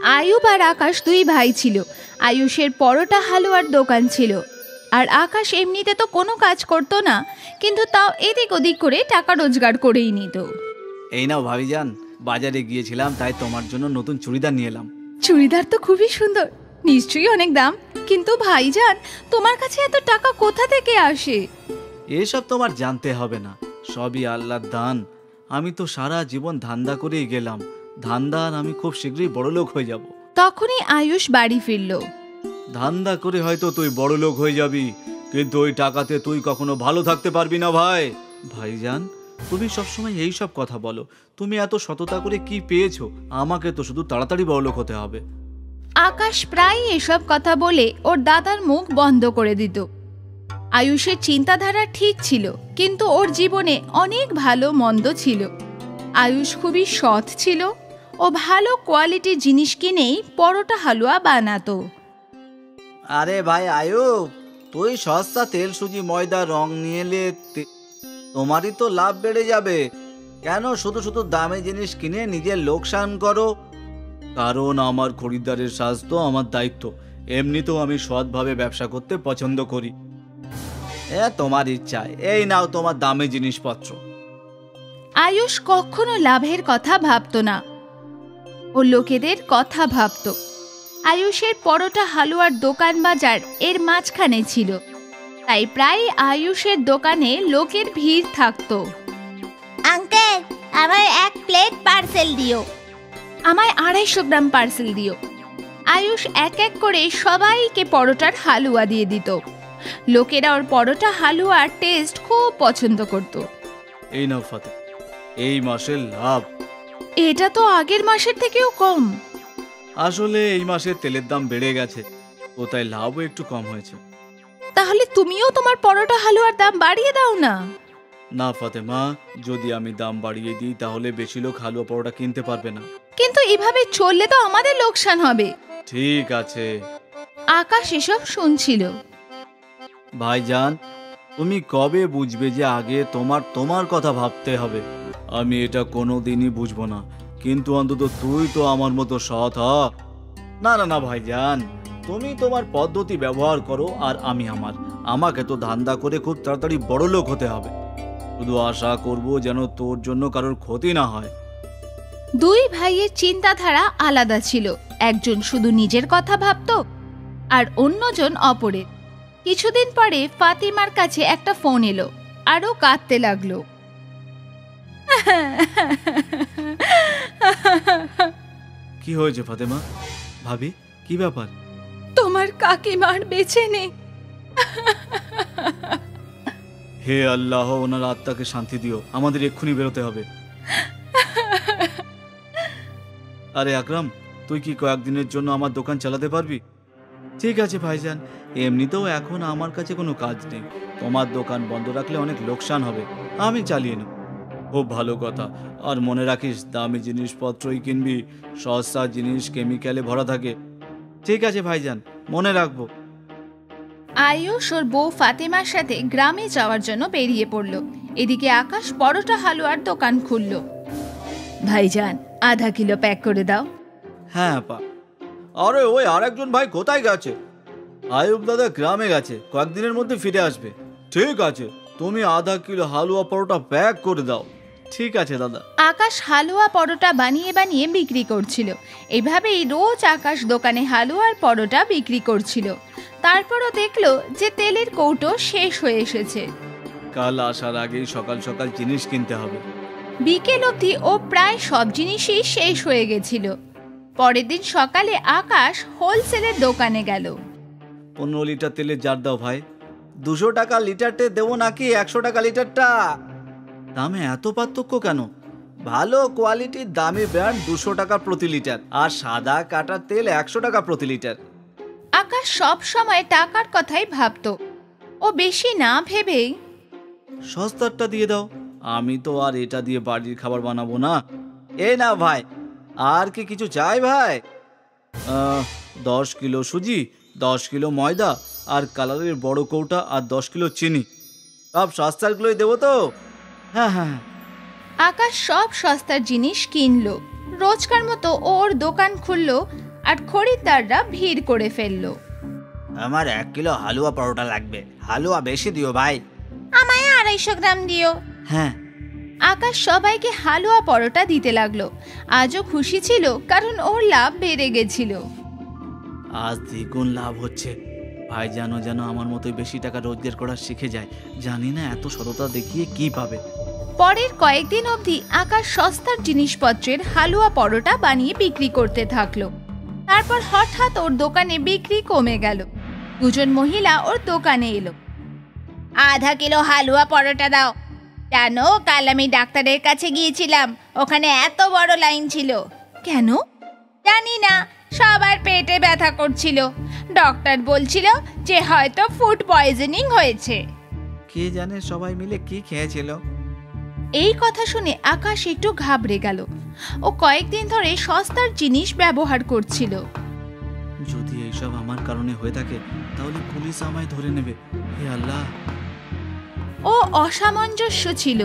আয়ুব আর আকাশ দুই ভাই ছিল। আয়ুষের পরোটা হালুয়ার দোকান ছিল, আর আকাশ এমনিতে তো কোনো কাজ করতো না, কিন্তু তাও এদিক ওদিক করে টাকা রোজগার করেই নিত। এই নাও ভাবিজান, বাজারে গিয়েছিলাম তাই তোমার জন্য নতুন চুড়িদার নিয়ে এলাম। চুড়িদার তো খুবই সুন্দর, নিশ্চয়ই অনেক দাম। কিন্তু ভাইজান, তোমার কাছে এত টাকা কোথা থেকে আসে? এসব তোমার জানতে হবে না, সবই আল্লাহর দান। আমি তো সারা জীবন ধান্দা করেই গেলাম, ধান্দা আর আমি খুব শীঘ্রই বড়লোক হয়ে যাব। তখনই আয়ুষ বাড়ি ফিরল। ধান্দা করে হয়তো তুই বড়লোক হয়ে যাবি, কিন্তু ওই টাকাতে তুই কখনো ভালো থাকতে পারবি না ভাই। ভাইজান, তুমি সবসময় এই সব কথা বলো, তুমি এত সততা করে কি পেয়েছো? আমাকে তো শুধু তাড়াতাড়ি বড়লোক হতে হবে। আকাশ প্রায় এসব কথা বলে ওর দাদার মুখ বন্ধ করে দিত। আয়ুষের চিন্তাধারা ঠিক ছিল, কিন্তু ওর জীবনে অনেক ভালো মন্দ ছিল। আয়ুষ খুবই সৎ ছিল, ও ভালো কোয়ালিটির জিনিস কিনেই পরোটা হালুয়া বানাতো। আরে ভাই আয়ুব, তুই সস্তা তেল সুজি ময়দা রং নিয়ে এলে তোমারই তো লাভ বেড়ে যাবে। কেন শুধু শুধু দামি জিনিস কিনে নিজের লোকসান করো? কারণ আমার খরিদ্দারের স্বাস্থ্য আমার দায়িত্ব। এমনিতেও আমি সৎভাবে ব্যবসা করতে পছন্দ করি। তোমার ইচ্ছা, এই নাও তোমার দামি জিনিসপত্র। আয়ুষ কখনো লাভের কথা ভাবতো না, ও লোকেদের কথা ভাবত। আয়ুষের পরোটা হালুয়ার দোকান বাজার এর মাঝখানে ছিল, তাই প্রায় আয়ুষের দোকানে লোকের ভিড় থাকতো। আঙ্কেল, আমায় 1 প্লেট পার্সেল দিও। আমায় 250 গ্রাম পার্সেল দিও। আয়ুষ এক এক করে সবাইকে পরোটার হালুয়া দিয়ে দিত। লোকেরা ওর পরোটা হালুয়ার টেস্ট খুব পছন্দ করত। এই নাও ফাতে, এই মাসের লাভ। এটা তো আগের মাসের থেকেও কম। আসলে এই মাসে তেলের দাম বেড়ে গেছে, ও তাই লাভও একটু কম হয়েছে। তাহলে তুমিও তোমার পরোটা হালুয়ার দাম বাড়িয়ে দাও না। না ফাতেমা, যদি আমি দাম বাড়িয়ে দিই তাহলে বেশি লোক হালুয়া পরোটা কিনতে পারবে না। কিন্তু এভাবে চললে তো আমাদের লোকসান হবে। ঠিক আছে। আকাশ এসব শুনছিল। ভাইজান, তুমি কবে বুঝবে যে আগে তোমার কথা ভাবতে হবে? আমি এটা কোনোদিনই বুঝবো না, কিন্তু অন্তত তুই তো আমার মতো সৎ হ। না না না ভাইজান, তুমি তোমার পদ্ধতি ব্যবহার করো আর আমি আমাকে তো ধান্দা করে খুব তাড়াতাড়ি বড়লোক হতে হবে। শুধু আশা করব যেন তোর জন্য কারোর ক্ষতি না হয়। দুই ভাইয়ের চিন্তাধারা আলাদা ছিল, একজন শুধু নিজের কথা ভাবতো আর অন্যজন অপরের। কিছুদিন পরে ফাতিমার কাছে একটা ফোন এলো, আরো কাঁদতে লাগলো। কি হয়েছে ফাতেমা? ভাবি, কি ব্যাপার? তোমার কাকিমার বেঁচে নেই। হে আল্লাহ, ওনার আত্মাকে শান্তি দিও, আমাদের এক্ষুনি বেরোতে হবে। আরে আকরাম, তুই কি কয়েকদিনের জন্য আমার দোকান চালাতে পারবি? ঠিক আছে ভাইজান, এমনিতেও এখন আমার কাছে কোনো কাজ নেই, তোমার দোকান বন্ধ রাখলে অনেক লোকসান হবে, আমি চালিয়ে নেব। খুব ভালো কথা। আর মনে রাখিস, দামি জিনিসপত্রই কিনবি, সস্তা জিনিস কেমিক্যালে ভরা থাকে। ঠিক আছে ভাইজান, মনে রাখবো। আয়ুষ ওর বউ ফাতেমার সাথে গ্রামে যাওয়ার জন্য বেরিয়ে পড়ল। এদিকে আকাশ পরোটা হালুয়ার দোকান খুলল। ভাইজান, আধা কিলো প্যাক করে দাও। হ্যাঁ আপা। আরে ওই আরেকজন ভাই কোথায় গেছে? আয়ুব দাদা গ্রামে গেছে, কয়েকদিনের মধ্যে ফিরে আসবে। ঠিক আছে, তুমি আধা কিলো হালুয়া পরোটা প্যাক করে দাও। ঠিক আছে দাদা। আকাশ হালুয়া পরোটা বানিয়ে বানিয়ে বিক্রি করছিল। এভাবেই রোজ আকাশ দোকানে হালুয়ার পরোটা বিক্রি করছিল। তারপরও দেখলো যে তেলের কৌটো শেষ হয়ে এসেছে। কাল আসার আগেই সকাল সকাল জিনিস কিনতে হবে। বিকেল অবধি ও প্রায় সব জিনিসই শেষ হয়ে গেছিল। পরের দিন সকালে আকাশ হোলসেলের দোকানে গেল। 15 লিটার তেলের জার দাও ভাই। 200 টাকা লিটারটা দেবো নাকি 100 টাকা লিটারটা? দামে এত পার্থক্য কেন? ভালো কোয়ালিটির দামি ব্র্যান্ড 200 টাকা প্রতি লিটার, আর সাদা কাটার তেল 100 টাকা প্রতি লিটার। আকাশ সব সময় টাকার কথাই ভাবতো। ও বেশি না ভেবেই, সস্তারটা দিয়ে দাও, আমি তো আর এটা দিয়ে বাড়ির খাবার বানাবো না। এই না ভাই, আর কি কিছু চাই ভাই? 10 কিলো সুজি, 10 কিলো ময়দা, আর কালারের বড় কৌটা, আর 10 কিলো চিনি। সব সস্তারগুলোই দেবো তো? হ্যাঁ হ্যাঁ। আকাশ সব সস্তার জিনিস কিনলো। রোজকার মতো ওর দোকান খুললো আর খরিদ্দাররা ভিড় করে ফেলল। আমার 1 কিলো হালুয়া পরোটা লাগবে, হালুয়া বেশি দিও ভাই। আমায় 250 গ্রাম দিও। হ্যাঁ। আকাশ সবাইকে হালুয়া পরোটা দিতে লাগলো। আজও খুশি ছিল, কারণ ওর লাভ বেড়ে গেছিল। আজ দ্বিগুণ লাভ হচ্ছে। ভাইজানও যেন আমার মতোই বেশি টাকা রোজগার করা শিখে যায়। জানি না এত সততা দেখিয়ে কি পাবে। পরের কয়েকদিন অবধি আকাশ সস্তার জিনিসপত্রের হালুয়া পরোটা বানিয়ে বিক্রি করতে থাকলো। তারপর হঠাৎ ওর দোকানে বিক্রি কমে গেল। দুজন মহিলা ওর দোকানে এলো। আধা কিলো হালুয়া পরোটা দাও। জানো, কাল আমি ডাক্তারের কাছে গিয়েছিলাম, ওখানে এত বড় লাইন ছিল। কেন? জানি না, সবার পেটে ব্যথা করছিল। ডক্টর বলছিল যে হয়তো ফুড পয়জনিং হয়েছে। কে জানে সবাই মিলে কি খেয়েছিল। এই কথা শুনে আকাশ একটু ঘাবড়ে গেল। ও কয়েকদিন ধরে সস্তার জিনিস ব্যবহার করছিল। যদি এইসব আমার কারণে হয়ে থাকে তাহলে পুলিশ আমায় ধরে নেবে। হে আল্লাহ! ও অসামঞ্জস্য ছিল।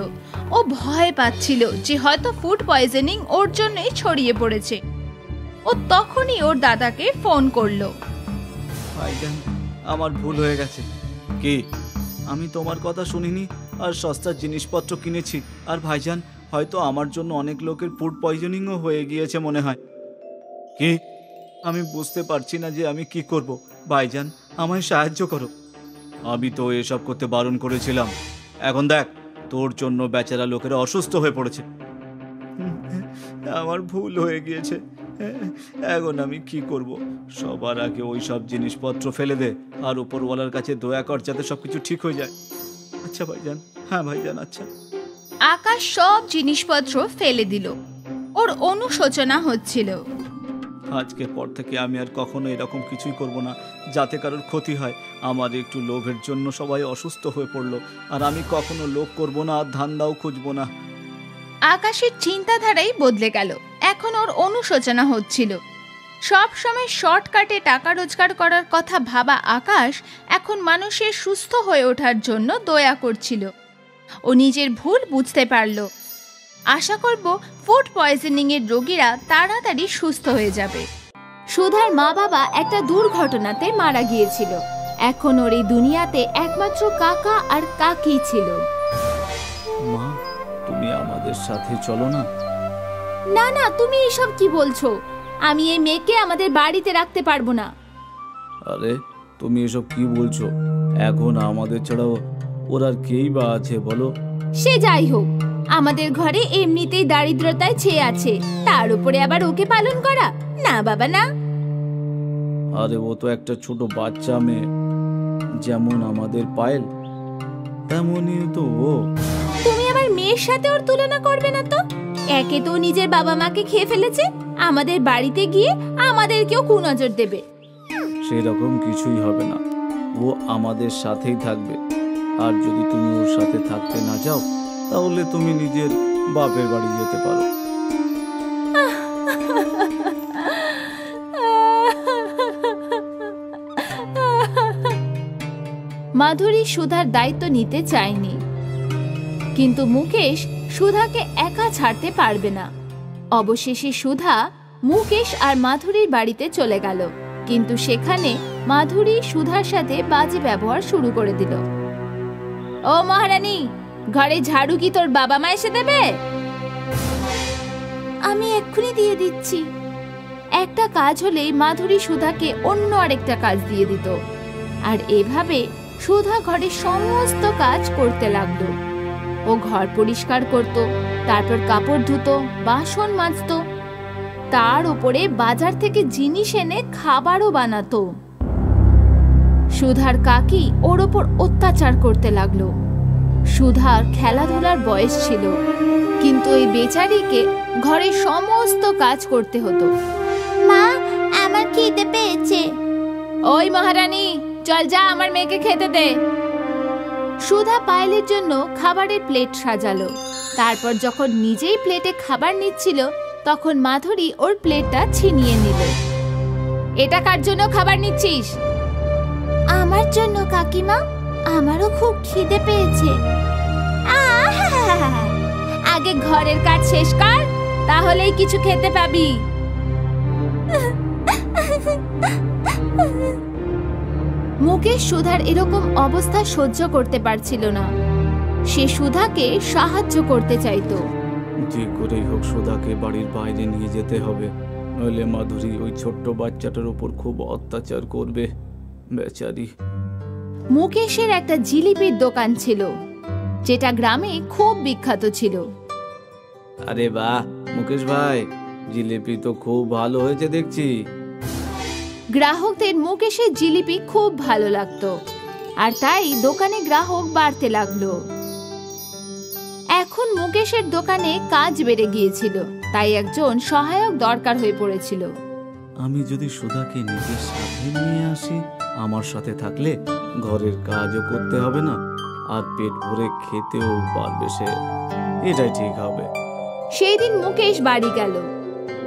ও ভয় পাচ্ছিল যে হয়তো ফুড পয়জনিং ওর জন্যই ছড়িয়ে পড়েছে। ও তখনই ওর দাদাকে ফোন করলো। ভাইজান, আমার ভুল হয়ে গেছে। কি? আমি তোমার কথা শুনিনি আর সস্তার জিনিসপত্র কিনেছি। আর ভাইজান, হয়তো আমার জন্য অনেক লোকের ফুড পয়জনিংও হয়ে গিয়েছে মনে হয়। কি? আমি বুঝতে পারছি না যে আমি কি করব। ভাইজান, আমায় সাহায্য করো। আমি তো এসব করতে বারণ করেছিলাম। এখন দেখ, তোর জন্য বেচারা লোকেরা অসুস্থ হয়ে পড়েছে। আমার ভুল হয়ে গিয়েছে। এখন আমি কি করব? সবার আগে ওই সব জিনিসপত্র ফেলে দে আর উপরওয়ালার কাছে দয়া কর যাতে সবকিছু ঠিক হয়ে যায়। আচ্ছা ভাইজান। হ্যাঁ ভাইজান, আচ্ছা। আকাশ সব জিনিসপত্র ফেলে দিল। ওর অনুশোচনা হচ্ছিল। আজকের পর থেকে আমি আর কখনো এরকম কিছুই করব না যাতে কারোর ক্ষতি হয়। আমার একটু লোভের জন্য সবাই অসুস্থ হয়ে পড়লো, আর আমি কখনো লোভ করব না আর ধান্দাও খুঁজবো না। আকাশের চিন্তাধারাই বদলে গেল। এখন ওর অনুশোচনা হচ্ছিল। সব সময় শর্টকাটে টাকা রোজগার করার কথা ভাবা আকাশ এখন মানুষের সুস্থ হয়ে ওঠার জন্য দয়া করছিল। ও নিজের ভুল বুঝতে পারল। আশা করব ফুড পয়জনিং এর রোগীরা তাড়াতাড়ি সুস্থ হয়ে যাবে। সুধার মা বাবা একটা দুর্ঘটনাতে মারা গিয়েছিল। এখন ওর এই দুনিয়াতে একমাত্র কাকা আর কাকি ছিল। মা, তুমি আমাদের সাথে চলো না। না না, তুমি এসব কি বলছো? আমি এই মেয়েকে আমাদের বাড়িতে রাখতে পারবো না। আরে তুমি এসব কি বলছো? এখন আমাদের ছাড়াও ওর আর কেই বা আছে বলো? সে যাই হোক, আমাদের ঘরে এমনিতেই দারিদ্রতায় ছেয়ে আছে, তার উপরে আবার ওকে পালন করা? না বাবা না। আরে ও তো একটা ছোট বাচ্চা মেয়ে, যেমন আমাদের পায়েল তেমনই তো ও। তুমি আবার মেয়ের সাথে ওর তুলনা করবে না তো। একে তো নিজের বাবা মাকে খেয়ে ফেলেছে, আমাদের বাড়িতে গিয়ে আমাদেরকেও কুনজর দেবে। সেরকম কিছুই হবে না, ও আমাদের সাথেই থাকবে। আর যদি তুমি ওর সাথে থাকতে না চাও তাহলে তুমি নিজের বাপের বাড়ি যেতে পারো। মাধুরী সুধার দায়িত্ব নিতে চায়নি, কিন্তু মুকেশ সুধাকে একা ছাড়তে পারবে না। অবশেষে সুধা মুকেশ আর মাধুরীর বাড়িতে চলে গেল, কিন্তু সেখানে মাধুরী সুধার সাথে বাজে ব্যবহার শুরু করে দিল। ও মহারানী, ঘরে ঝাড়ু কি তোর বাবা মা এসে দেবে? আমি এক্ষুনি দিয়ে দিচ্ছি। একটা কাজ হলেই মাধুরী সুধাকে অন্য আরেকটা কাজ দিয়ে দিত, আর এভাবে সুধা ঘরের সমস্ত কাজ করতে লাগলো। ও ঘর পরিষ্কার করত, তারপর কাপড় ধুতো, বাসন মাজতো, তার উপরে বাজার থেকে জিনিস এনে খাবারও বানাতো। সুধার কাকি ওর ওপর অত্যাচার করতে লাগলো। সুধার খেলাধুলার বয়স ছিল, কিন্তু এই বেচারিকে ঘরের সমস্ত কাজ করতে হতো। মা, আমার খিদে পেয়েছে। ওই মহারানী, চল যা আমার মেয়েকে খেতে দে। সুধা পায়েলের জন্য খাবারের প্লেট সাজালো। তারপর যখন নিজেই প্লেটে খাবার নিচ্ছিল তখন মাধুরী ওর প্লেটটা ছিনিয়ে নিল। এটা কার জন্য খাবার নিচ্ছিস? আমার জন্য কাকিমা, আমারও খুব খিদে পেয়েছে। আগে ঘরের কাজ শেষ কর, তাহলেই কিছু খেতে পাবি। মুকেশ সুধার এরকম অবস্থা সহ্য করতে পারছিল না। সে সুধাকে সাহায্য করতে চাইতো। যে করেই হোক সুধাকে বাড়ির বাইরে নিয়ে যেতে হবে, নইলে মাধুরী ওই ছোট্ট বাচ্চাটার উপর খুব অত্যাচার করবে, বেচারি। মুকেশের একটা জিলিপির দোকান ছিল, যেটা গ্রামে খুব বিখ্যাত ছিল। আরে বাহ মুকেশ ভাই, জিলিপি তো খুব ভালো হয়েছে দেখছি। গ্রাহকদের মুকেশের জিলিপি খুব ভালো লাগতো, আর তাই দোকানে গ্রাহক বাড়তে লাগলো। এখন মুকেশের দোকানে কাজ বেড়ে গিয়েছিল, তাই একজন সহায়ক দরকার হয়ে পড়েছিল। আমি যদি সুধাকে নিজের সাথে নিয়ে আসি, আমার সাথে থাকলে ঘরের কাজও করতে হবে না, আর পেট ভরে খেতেও পারবে সে। এটাই ঠিক হবে। সেই দিন মুকেশ বাড়ি গেল।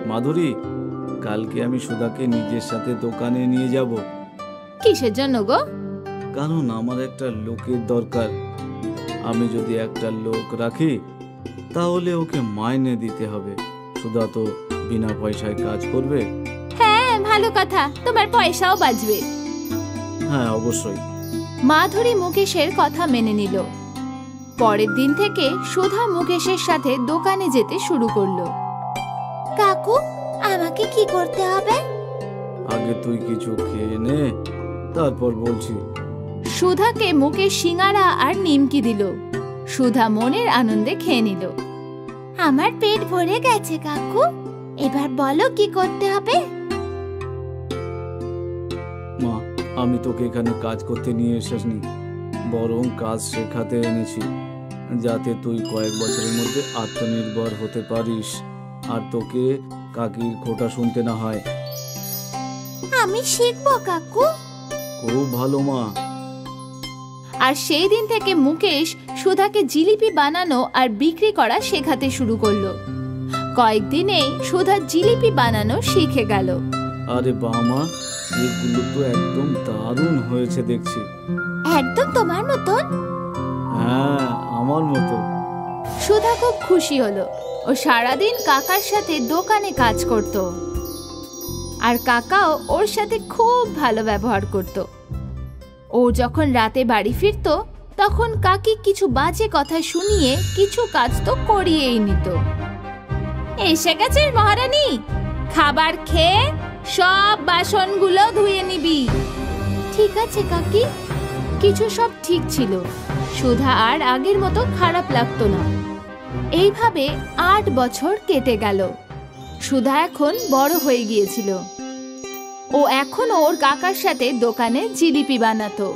মাধুরী, কালকে আমি সুধাকে নিজের সাথে দোকানে নিয়ে যাব। কিসের জন্য গো? কারণ আমার একটা লোকের দরকার। আমি যদি একটা লোক রাখি, তাহলে ওকে মাইনে দিতে হবে। সুধা তো বিনা পয়সায় কাজ করবে। হ্যাঁ, ভালো কথা, তোমার পয়সাও বাঁচবে। হ্যাঁ, অবশ্যই। মাধুরী মুকেশের কথা মেনে নিল। পরের দিন থেকে সুধা মুকেশের সাথে দোকানে যেতে শুরু করলো। কাকু, আমাকে কি করতে হবে? আগে তুই কিছু খেয়ে নে, তারপর বলছি। সুধাকে মুকেশ সিঙ্গারা আর নিমকি দিল। সুধা মনের আনন্দে খেয়ে নিল। আমার পেট ভরে গেছে কাকু, এবার বলো কি করতে হবে? মা, আমি তোকে এখানে কাজ করতে নিয়ে এসেছি, বরং কাজ শেখাতে এনেছি, যাতে তুই কয়েক বছরের মধ্যে আত্মনির্ভর হতে পারিস, আর তোকে কাকির খোঁটা শুনতে না হয়। আমি শিখবো কাকু। খুব ভালো মা। আর সেই দিন থেকে মুকেশ সুধাকে জিলিপি বানানো আর বিক্রি করা শেখাতে শুরু করলো। কয়েকদিনেই সুধা জিলিপি বানানো শিখে গেল। আরে বাহ মা, এগুলো তো একদম দারুণ হয়েছে দেখছি। একদম তোমার মতন? হ্যাঁ, আমার মতো। সুধা খুব খুশি হলো। ও সারাদিন কাকার সাথে দোকানে কাজ করত, আর কাকাও ওর সাথে খুব ভালো ব্যবহার করত। ও যখন রাতে বাড়ি ফিরত, তখন কাকি কিছু বাজে কথা শুনিয়ে কিছু কাজ তো করিয়েই নিত। এসে গেছে মহারানী, খাবার খেয়ে সব বাসনগুলো ধুয়ে নিবি। ঠিক আছে কাকি। কিছু সব ঠিক ছিল। সুধা আর আগের মতো খারাপ লাগতো না। এইভাবে 8 বছর কেটে গেল। সুধা এখন বড় হয়ে গিয়েছিল। ও এখনো ওর কাকার সাথে দোকানে জিলিপি বানাতো।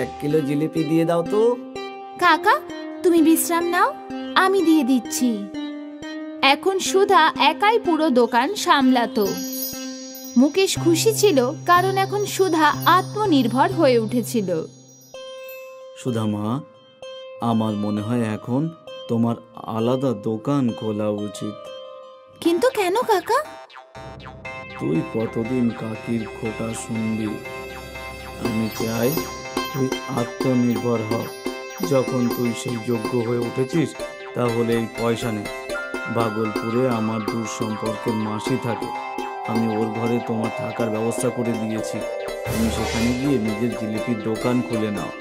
1 কিলো জিলিপি দিয়ে দাও তো। কাকা, তুমি বিশ্রাম নাও, আমি দিয়ে দিচ্ছি। এখন সুধা একাই পুরো দোকান সামলাতো। মুকেশ খুশি ছিল, কারণ এখন সুধা আত্মনির্ভর হয়ে উঠেছিল। সুধা মা, আমার মনে হয় এখন তোমার আলাদা দোকান খোলা উচিত। কিন্তু কেন কাকা? তুই কতদিন কাকির খোঁটা শুনবি? আমি চাই তুই আত্মনির্ভর হ। যখন তুই সেই যোগ্য হয়ে উঠেছিস, তাহলে এই পয়সা নেই। ভাগলপুরে আমার দূর সম্পর্কের মাসি থাকে, আমি ওর ঘরে তোমার থাকার ব্যবস্থা করে দিয়েছি। তুমি সেখানে গিয়ে নিজের জিলিপির দোকান খুলে নাও।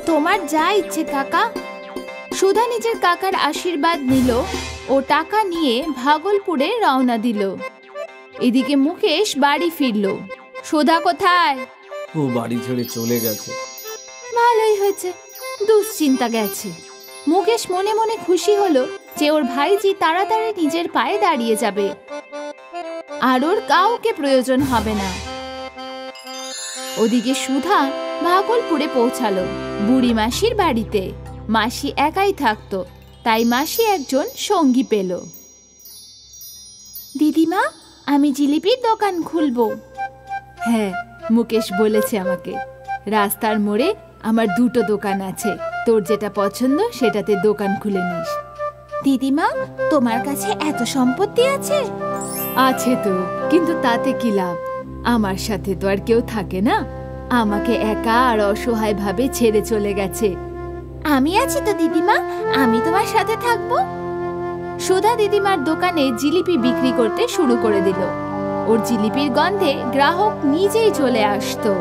তোমার যা ইচ্ছে কাকা। সুধা নিজের কাকার আশীর্বাদ নিল ও টাকা নিয়ে ভাগলপুরে রওনা দিল। এদিকে মুকেশ বাড়ি ফিরল। সুধা কোথায়? ও বাড়ি ছেড়ে চলে গেছে। ভালোই হয়েছে, দুশ্চিন্তা গেছে। মুকেশ মনে মনে খুশি হলো যে ওর ভাইজি তাড়াতাড়ি নিজের পায়ে দাঁড়িয়ে যাবে, আর ওর কাউকে প্রয়োজন হবে না। ওদিকে সুধা ভাগলপুরে পৌঁছালো বুড়ি মাসির বাড়িতে। মাসি একাই থাকতো, তাই মাসি একজন সঙ্গী পেল। দিদিমা, আমি জিলিপির দোকান খুলবো। হ্যাঁ, মুকেশ বলেছে আমাকে। রাস্তার মোড়ে আমার 2টো দোকান আছে, তোর যেটা পছন্দ সেটাতে দোকান খুলে নিস। দিদিমা, তোমার কাছে এত সম্পত্তি আছে? আছে তো, কিন্তু তাতে কি লাভ? আমার সাথে তো আর কেউ থাকে না। আমাকে একা আর অসহায় ভাবে ছেড়ে চলে গেছে। আমি আছি তো দিদিমা, আমি তোমার সাথে থাকবো। সুধা দিদিমার দোকানে জিলিপি বিক্রি করতে শুরু করে দিল। ওর জিলিপির গন্ধে গ্রাহক নিজেই চলে আসতো।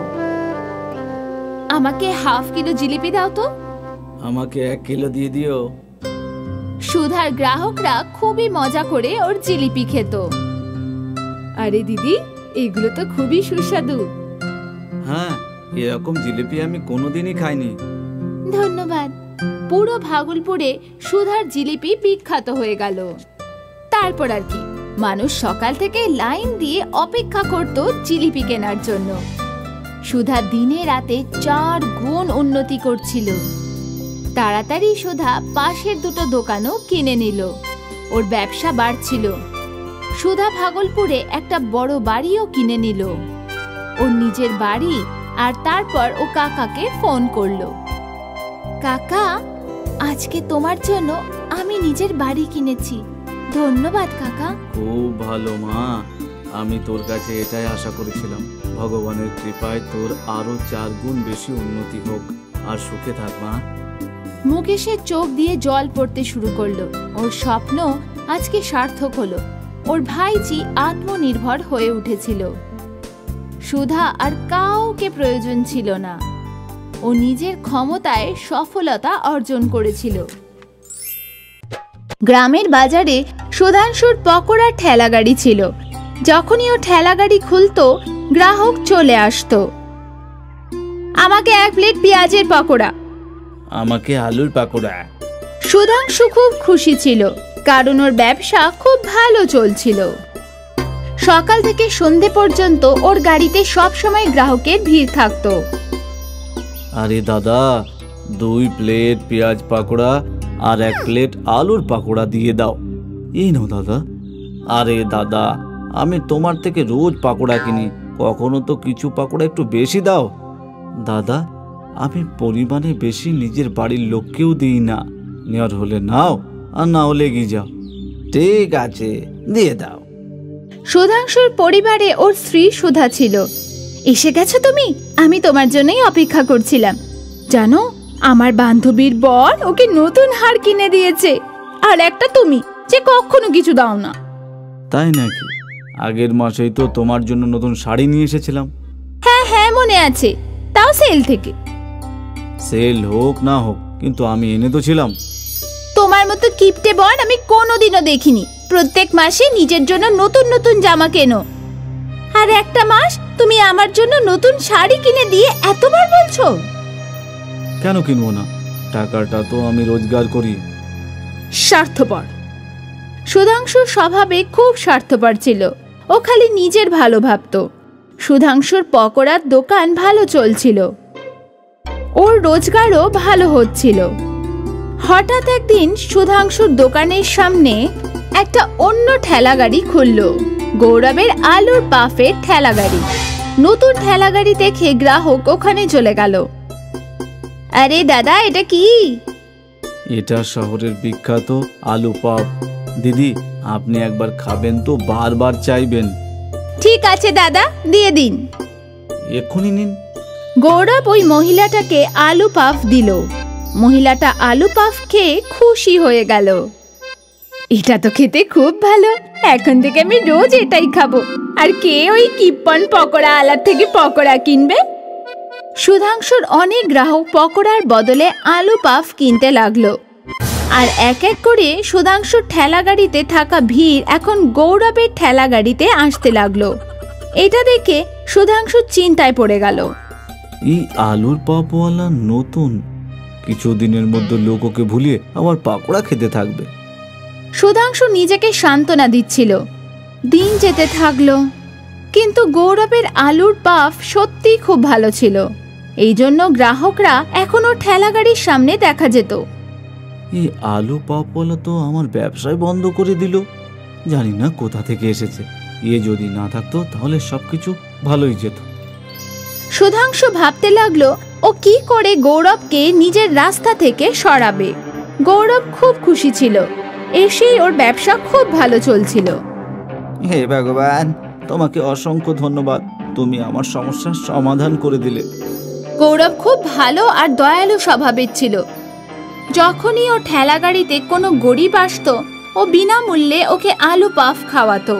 আমাকে হাফ কিলো জিলিপি দাও তো। আমাকে 1 কিলো দিয়ে দিও। সুধার গ্রাহকরা খুবই মজা করে ওর জিলিপি খেত। আরে দিদি, এগুলো তো খুবই সুস্বাদু। হ্যাঁ, এরকম জিলিপি আমি কোনোদিনই খাইনি। ধন্যবাদ। পুরো ভাগলপুরে সুধার জিলিপি বিখ্যাত হয়ে গেল। তারপর আর কি, মানুষ সকাল থেকে লাইন দিয়ে অপেক্ষা করত জিলিপি কেনার জন্য। সুধা দিনে রাতে 4 গুণ উন্নতি করছিল। তাড়াতাড়ি সুধা পাশের 2টো দোকানও কিনে নিল। ওর ব্যবসা বাড়ছিল। সুধা ভাগলপুরে একটা বড় বাড়িও কিনে নিল, ওর নিজের বাড়ি। আর তারপর ও কাকাকে ফোন করলো। কাকা, আজকে তোমার জন্য আমি নিজের বাড়ি কিনেছি। ধন্যবাদ কাকা। খুব ভালো মা, আমি তোর কাছে এটাই আশা করেছিলাম। ভগবানের কৃপায় তোর আরো 4 গুণ বেশি উন্নতি হোক, আর সুখে থাক মা। মুকেশের চোখ দিয়ে জল পড়তে শুরু করলো। ওর স্বপ্ন আজকে সার্থক হলো। ওর ভাইজি আত্মনির্ভর হয়ে উঠেছিল। সুধা আর কাউকে প্রয়োজন ছিল না। ও নিজের ক্ষমতায় সফলতা অর্জন করেছিল। গ্রামের বাজারে সুধাংশুর পকোড়ার ঠেলাগাড়ি ছিল। যখনই ও ঠেলাগাড়ি খুলতো, গ্রাহক চলে আসতো। আমাকে 1 প্লেট পেঁয়াজের পকোড়া। আমাকে আলুর পাকোড়া। সুধাংশু খুব খুশি ছিল, কারণ ওর ব্যবসা খুব ভালো চলছিল। সকাল থেকে সন্ধে পর্যন্ত ওর গাড়িতে সবসময় গ্রাহকের ভিড় থাকতো। আরে দাদা, 2 প্লেট পেঁয়াজ পাকোড়া আর 1 প্লেট আলুর পাকোড়া দিয়ে দাও। এই নাও দাদা। আরে দাদা, আমি তোমার থেকে রোজ পাকোড়া কিনি, কখনো তো কিছু পাকোড়া একটু বেশি দাও। দাদা, আমি পরিমাণে বেশি নিজের বাড়ির লোককেও দিই না। নেওয়ার হলে নাও, আর না হলে এগিয়ে যাও। ঠিক আছে, দিয়ে দাও। সুধাংশুর পরিবারে ওর স্ত্রী সুধা ছিল। এসে গেছো তুমি? আমি তোমার জন্যই অপেক্ষা করছিলাম। জানো, আমার বান্ধবীর বর ওকে নতুন হার কিনে দিয়েছে, আর একটা তুমি যে কখনো কিছু দাও না। তাই নাকি? আগের মাসেই তো তোমার জন্য নতুন শাড়ি নিয়ে এসেছিলাম। হ্যাঁ হ্যাঁ, মনে আছে, তাও সেল থেকে। সেল হোক না হোক, কিন্তু আমি এনে তো ছিলাম। তোমার মতো কিপটে বর আমি কোনোদিনও দেখিনি। প্রত্যেক মাসে নিজের জন্য নতুন নতুন জামা কেনো, আর একটা মাস তুমি আমার জন্য নতুন শাড়ি কিনে দিয়ে এতবার বলছো। কেন কিনবো না? টাকাটা তো আমি রোজগার করি। স্বার্থপর। সুধাংশুর স্বভাবে খুব স্বার্থপর ছিল। ও খালি নিজের ভালো ভাবতো। সুধাংশুর পকোড়ার দোকান ভালো চলছিল, ওর রোজগারও ভালো হচ্ছিল। হঠাৎ একদিন সুধাংশুর দোকানের সামনে একটা অন্য ঠেলাগাড়ি খুলল। গৌরবের আলুর পাফের ঠেলাগাড়ি। নতুন ঠেলাগাড়ি দেখে গ্রাহক ওখানে চলে গেল। আরে দাদা, এটা কি? এটা শহরের বিখ্যাত আলু পাপ। দিদি, আপনি একবার খাবেন তো বারবার চাইবেন। ঠিক আছে দাদা, দিয়ে দিন। এক্ষুনি নিন। গৌরব ওই মহিলাটাকে আলু পাফ দিল। মহিলাটা আলু পাফ খেয়ে খুশি হয়ে গেল। এটা তো খেতে খুব ভালো, এখন থেকে আমি রোজ এটাই খাবো। আর কে ওই কিপ্পন পকোড়া আলার থেকে পকোড়া কিনবে? সুধাংশুর অনেক গ্রাহক পকোড়ার বদলে আলু পাফ কিনতে লাগলো। আর এক এক করে সুধাংশুর ঠেলাগাড়িতে থাকা ভিড় এখন গৌরবের ঠেলাগাড়িতে আসতে লাগলো। এটা দেখে সুধাংশু চিন্তায় পড়ে গেল। এই আলুর পাপওয়ালা নতুন, কিছুদিনের মধ্যে লোক ওকে ভুলিয়ে আবার পাকোড়া খেতে থাকবে। সুধাংশু নিজেকে সান্ত্বনা দিচ্ছিল। দিন যেতে থাকলো, কিন্তু গৌরবের আলুর পাফ সত্যি খুব ভালো ছিল। এই জন্য গ্রাহকরা এখনো ঠেলাগাড়ির সামনে দেখা যেত। এই আলু পাপওয়ালা তো আমার ব্যবসায় বন্ধ করে দিল। জানি না কোথা থেকে এসেছে। এ যদি না থাকতো তাহলে সবকিছু ভালোই যেত। সুধাংশু ভাবতে লাগলো ও কি করে গৌরবকে নিজের রাস্তা থেকে সরাবে। গৌরব খুব খুশি ছিল, এসেই ওর ব্যবসা খুব ভালো চলছিল। হে ভগবান, তোমাকে অসংখ্য ধন্যবাদ, তুমি আমার সমস্যার সমাধান করে দিলে। গৌরব খুব ভালো আর দয়ালু স্বভাবের ছিল। যখনই ও ঠেলাগাড়িতে কোনো গরিব আসতো, ও বিনামূল্যে ওকে আলু পাফ খাওয়াতো।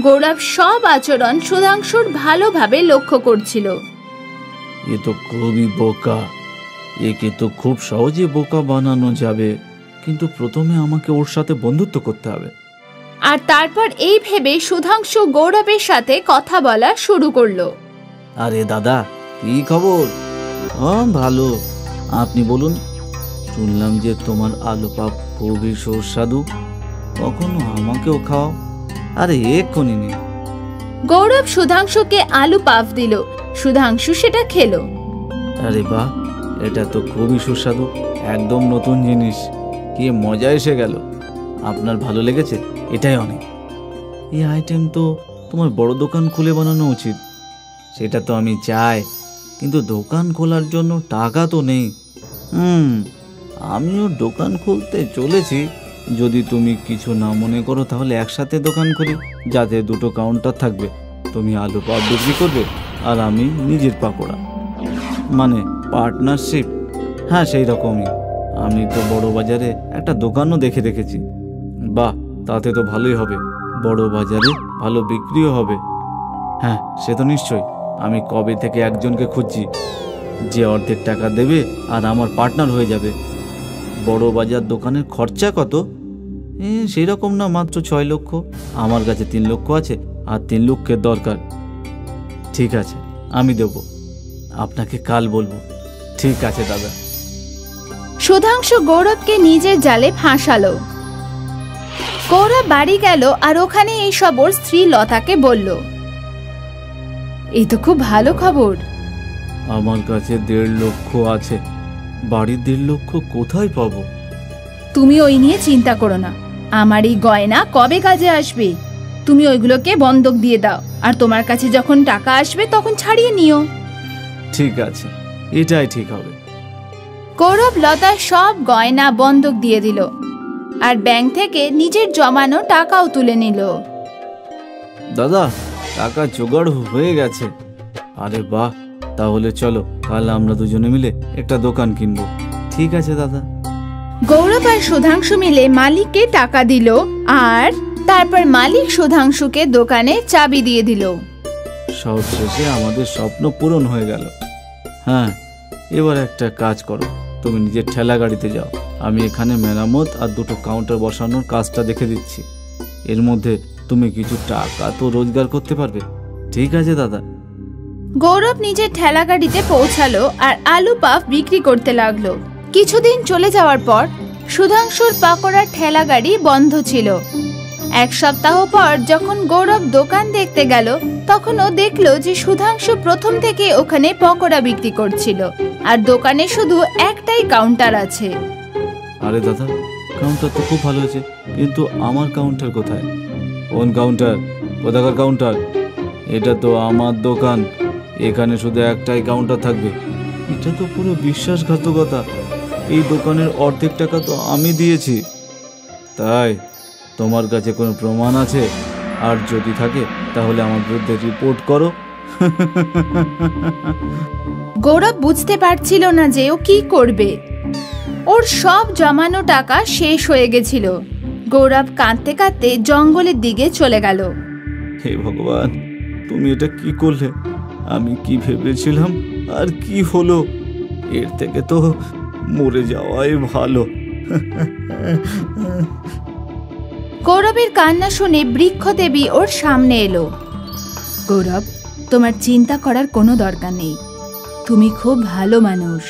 গৌরব সব আচরণ সুধাংশুর ভালোভাবে লক্ষ্য করছিল। এ তো খুবই বোকা, একে তো খুব সহজে বোকা বানানো যাবে, কিন্তু প্রথমে আমাকে ওর সাথে বন্ধুত্ব করতে হবে। আর তারপর এই ভেবে সুধাংশু গৌরবের সাথে কথা বলা শুরু করলো। আরে দাদা, কি খবর? ভালো, আপনি বলুন। শুনলাম যে তোমার আলু পাপ খুবই সুস্বাদু, কখনো আমাকেও খাও। আরে এক্ষুনি নে। গৌরব সুধাংশুকে আলু পাফ দিল। সুধাংশু সেটা খেলো। আরে বাহ, এটা তো খুবই সুস্বাদু, একদম নতুন জিনিস, কি মজা এসে গেল। আপনার ভালো লেগেছে? এটাই অনেক। এই আইটেম তো তোমার বড় দোকান খুলে বানানো উচিত। সেটা তো আমি চাই, কিন্তু দোকান খোলার জন্য টাকা তো নেই। আমিও দোকান খুলতে চলেছি, যদি তুমি কিছু না মনে করো তাহলে একসাথে দোকান করি, যাতে দুটো কাউন্টার থাকবে। তুমি আলু পাপ বিক্রি করবে আর আমি নিজের পাকোড়া, মানে পার্টনারশিপ। হ্যাঁ, সেই রকমই। আমি তো বড় বাজারে একটা দোকানও দেখে রেখেছি। বাহ, তাতে তো ভালোই হবে, বড় বাজারে ভালো বিক্রিও হবে। হ্যাঁ, সে তো নিশ্চয়ই। আমি কবে থেকে একজনকে খুঁজছি যে অর্ধেক টাকা দেবে আর আমার পার্টনার হয়ে যাবে। বড় বাজার দোকানের খরচা কত? সেই রকম না, মাত্র 6 লক্ষ। আমার কাছে 3 লক্ষ আছে, আর 3 লক্ষের দরকার। ঠিক আছে, আমি দেব, আপনাকে কাল বলবো। ঠিক আছে দাদা। সুধাংশু গৌরবকে নিজের জালে ফাঁসালো। গৌরব বাড়ি গেল আর ওখানে এইসব ওর স্ত্রী লতাকে বলল। এই তো খুব ভালো খবর। আমার কাছে 1.5 লক্ষ আছে। বাড়ির 1.5 লক্ষ কোথায় পাবো? তুমি ওই নিয়ে চিন্তা করো না, আমার এই গয়না কবে কাজে আসবে। তুমি ওইগুলোকে বন্ধক দিয়ে দাও, আর তোমার কাছে যখন টাকা আসবে তখন ছাড়িয়ে নিও। ঠিক আছে, এটাই ঠিক হবে। গৌরব লতার সব গয়না বন্ধক দিয়ে দিল, আর ব্যাংক থেকে নিজের জমানো টাকাও তুলে নিল। দাদা, টাকা জোগাড় হয়ে গেছে। আরে বাহ, তাহলে চলো কাল আমরা দুজনে মিলে একটা দোকান কিনবো। ঠিক আছে দাদা। গৌরব আর সুধাংশু মিলে মালিককে টাকা দিল, আর তারপর মালিক সুধাংশুকে দোকানে চাবি দিয়ে দিল। সব শেষে আমাদের স্বপ্ন পূরণ হয়ে গেল। হ্যাঁ, এবার একটা কাজ করো, তুমি নিজের ঠেলা গাড়িতে যাও, আমি এখানে মেরামত আর দুটো কাউন্টার বসানোর কাজটা দেখে দিচ্ছি। এর মধ্যে তুমি কিছু টাকা তো রোজগার করতে পারবে। ঠিক আছে দাদা। গৌরব নিজের ঠেলা গাড়িতে পৌঁছালো আর আলু পাফ বিক্রি করতে লাগলো। কিছুদিন চলে যাওয়ার পর সুধাংশুর পাকোড়ার ঠেলা গাড়ি বন্ধ ছিল। 1 সপ্তাহ পর যখন গৌরব দোকান দেখতে গেল, তখন ও দেখলো যে সুধাংশু প্রথম থেকে ওখানে পকোড়া বিক্রি করছিল, আর দোকানে শুধু একটাই কাউন্টার আছে। আরে দাদা, কাউন্টার তো খুব ভালো হয়েছে, কিন্তু আমার কাউন্টার কোথায়? কোন কাউন্টার? কোথাকার কাউন্টার? এটা তো আমার দোকান, এখানে শুধু একটাই কাউন্টার থাকবে। এটা তো পুরো বিশ্বাসঘাতকতা। এই দোকানের অর্ধেক টাকা তো আমি দিয়েছি। তাই তোমার কাছে কোনো প্রমাণ আছে? আর যদি থাকে তাহলে আমার বিরুদ্ধে রিপোর্ট করো। গৌরব বুঝতে পারছিল না যে ও কি করবে। ওর সব জমানো টাকা শেষ হয়ে গেছিল। গৌরব কাঁদতে কাঁদতে জঙ্গলের দিকে চলে গেল। হে ভগবান, তুমি এটা কি করলে? আমি কি ভেবেছিলাম আর কি হলো? এর থেকে তো মরে যাওয়াই ভালো। গৌরবের কান্না শুনে বৃক্ষদেবী ওর সামনে এলো। গৌরব, তোমার চিন্তা করার কোনো দরকার নেই। তুমি খুব ভালো মানুষ।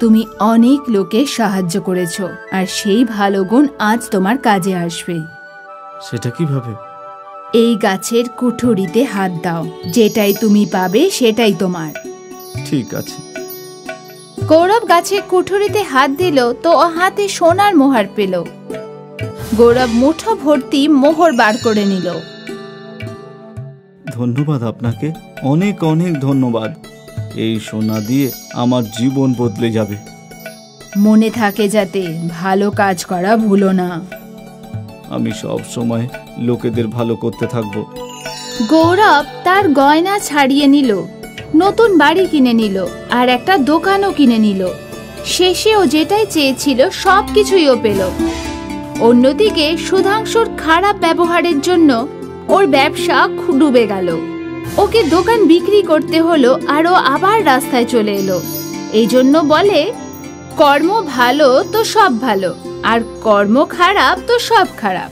তুমি অনেক লোকের সাহায্য করেছো, আর সেই ভালো গুণ আজ তোমার কাজে আসবে। সেটা কিভাবে? এই গাছের কুঠুরিতে হাত দাও, যেটাই তুমি পাবে সেটাই তোমার। ঠিক আছে। গৌরব গাছের কুঠুরিতে হাত দিল তো ও হাতে সোনার মোহর পেল। গৌরব মুঠো ভর্তি মোহর বার করে নিল। ধন্যবাদ আপনাকে, অনেক অনেক ধন্যবাদ। এই সোনা দিয়ে আমার জীবন বদলে যাবে। মনে থাকে যাতে ভালো কাজ করা ভুলো না। আমি সব সময় লোকেদের ভালো করতে থাকবো। গৌরব তার গয়না ছাড়িয়ে নিল, নতুন বাড়ি কিনে নিল, আর একটা দোকানও কিনে নিল। শেষে ও যেটাই চেয়েছিল সবকিছুই ও পেল। অন্যদিকে সুধাংশুর খারাপ ব্যবহারের জন্য ওর ব্যবসা ডুবে গেল। ওকে দোকান বিক্রি করতে হলো আর ও আবার রাস্তায় চলে এলো। এই জন্য বলে, কর্ম ভালো তো সব ভালো, আর কর্ম খারাপ তো সব খারাপ।